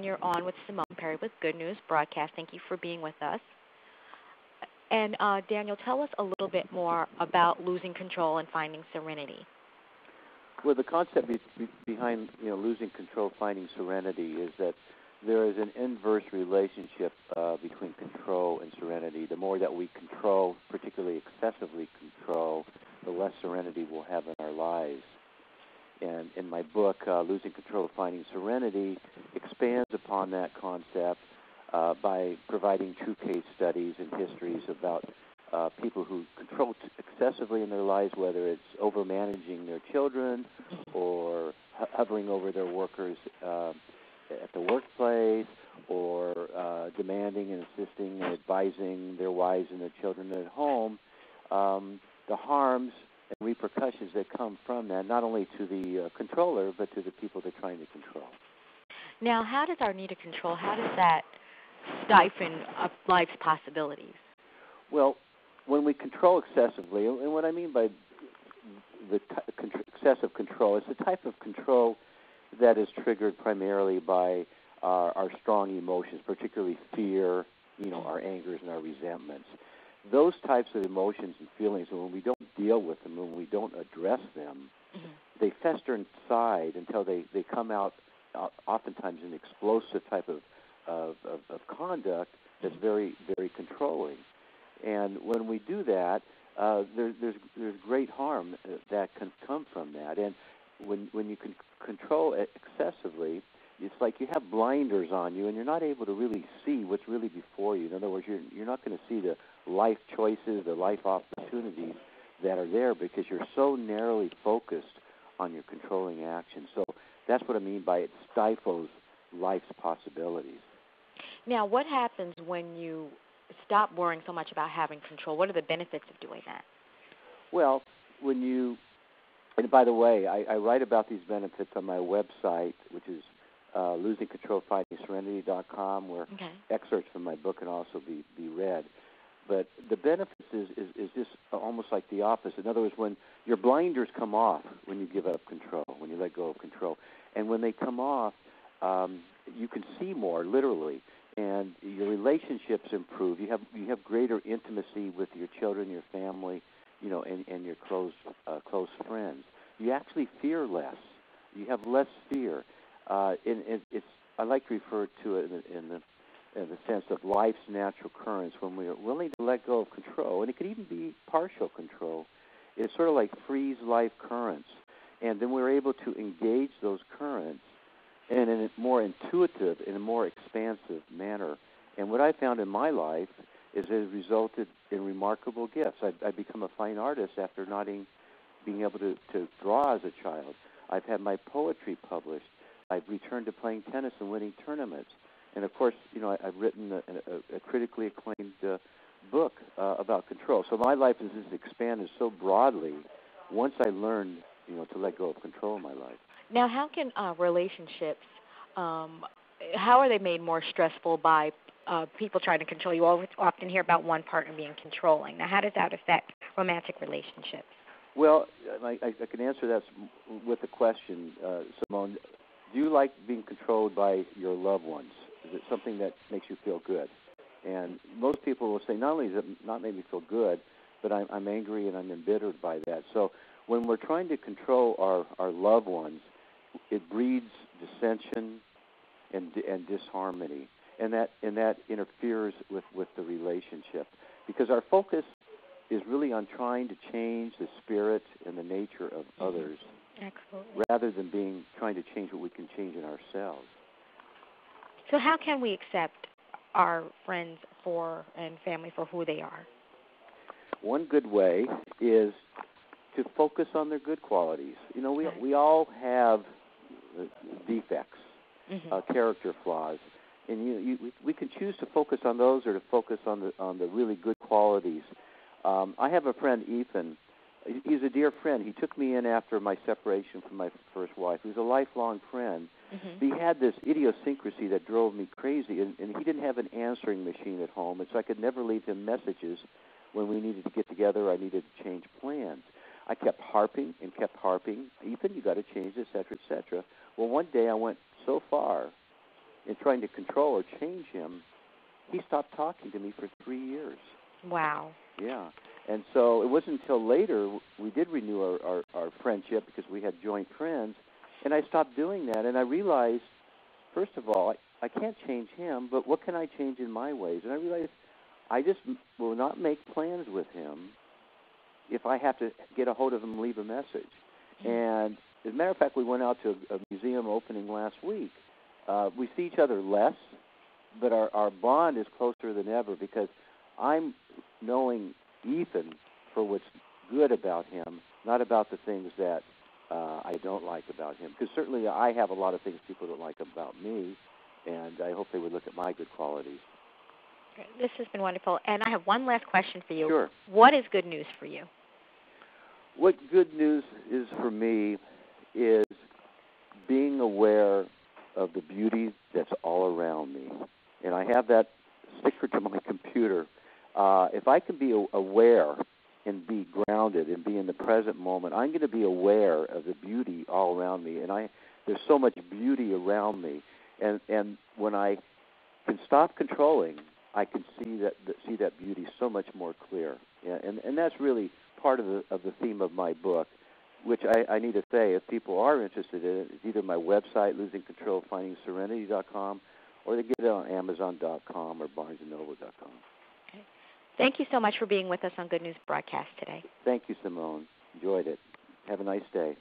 you're on with Simone Perry with Good News Broadcast. Thank you for being with us. And Daniel, tell us a little bit more about losing control and finding serenity. Well, the concept behind losing control, finding serenity, is that there is an inverse relationship between control and serenity. The more that we control, particularly excessively control, the less serenity we'll have in our lives. And in my book, Losing Control, Finding Serenity, expands upon that concept by providing true case studies and histories about people who control excessively in their lives, whether it's overmanaging their children or hovering over their workers at the workplace, or demanding and assisting and advising their wives and their children at home. The harms and repercussions that come from that, not only to the controller, but to the people they're trying to control. Now, how does our need to control, how does that stifle life's possibilities? Well, when we control excessively, and what I mean by the excessive control, it's the type of control that is triggered primarily by our strong emotions, particularly fear, our angers and our resentments. Those types of emotions and feelings, when we don't deal with them, when we don't address them, they fester inside until they come out, oftentimes in explosive type of conduct that's very, very controlling. And when we do that, there's great harm that can come from that. And when you can control it excessively, it's like you have blinders on you, and you're not able to really see what's really before you. In other words, you're not going to see the life choices, the life opportunities that are there, because you're so narrowly focused on your controlling action. So that's what I mean by it stifles life's possibilities. Now, what happens when you stop worrying so much about having control? What are the benefits of doing that? Well, and by the way, I write about these benefits on my website, which is losingcontrolfindingserenity.com, where excerpts from my book can also be read. But the benefits is just almost like the opposite. In other words, when your blinders come off, when you give up control, when you let go of control, and when they come off, you can see more, literally, and your relationships improve. You have greater intimacy with your children, your family, and your close friends. You actually fear less. You have less fear. I like to refer to it in the sense of life's natural currents. When we are willing to let go of control, and it could even be partial control, it's sort of like freeze life currents, and then we're able to engage those currents in a more intuitive, in a more expansive manner. And what I found in my life is it has resulted in remarkable gifts. I've become a fine artist after not being able to draw as a child. I've had my poetry published. I've returned to playing tennis and winning tournaments. And, of course, I've written a critically acclaimed book about control. So my life has just expanded so broadly once I learned, to let go of control in my life. Now, how can relationships, how are they made more stressful by people trying to control you? You often hear about one partner being controlling. Now, how does that affect romantic relationships? Well, I can answer that with a question, Simone. Do you like being controlled by your loved ones? Is it something that makes you feel good? And most people will say, not only does it not make me feel good, but I'm angry and I'm embittered by that. So when we're trying to control our loved ones, it breeds dissension and disharmony, and that interferes with the relationship, because our focus is really on trying to change the spirit and the nature of others. Absolutely. Rather than trying to change what we can change in ourselves. So how can we accept our friends and family for who they are? One good way is to focus on their good qualities. We all have defects, character flaws, and we can choose to focus on those or to focus on the really good qualities. I have a friend, Ethan. He's a dear friend. He took me in after my separation from my first wife. He was a lifelong friend. He had this idiosyncrasy that drove me crazy, and he didn't have an answering machine at home, and so I could never leave him messages when we needed to get together. I needed to change plans. I kept harping and kept harping. Ethan, you got to change, et cetera, et cetera. Well, one day I went so far in trying to control or change him, he stopped talking to me for 3 years. Wow. Yeah. And so it wasn't until later we did renew our friendship because we had joint friends, and I stopped doing that. And I realized, first of all, I can't change him, but what can I change in my ways? And I realized I just will not make plans with him if I have to get a hold of him and leave a message. And as a matter of fact, we went out to a museum opening last week. We see each other less, but our bond is closer than ever because I'm knowing Ethan for what's good about him, not about the things that I don't like about him. Because certainly I have a lot of things people don't like about me, and I hope they would look at my good qualities. This has been wonderful. And I have one last question for you. Sure. What is good news for you? What good news is for me is being aware of the beauty that's all around me. And I have that stickered to my computer. If I can be aware and be grounded and be in the present moment, I'm going to be aware of the beauty all around me. And there's so much beauty around me. And when I can stop controlling, I can see that beauty so much more clear. Yeah, and that's really part of the theme of my book, which I need to say, if people are interested in it, it's either my website, losingcontrolfindingserenity.com, or they get it on Amazon.com or BarnesandNoble.com. Okay. Thank you so much for being with us on Good News Broadcast today. Thank you, Simone. Enjoyed it. Have a nice day.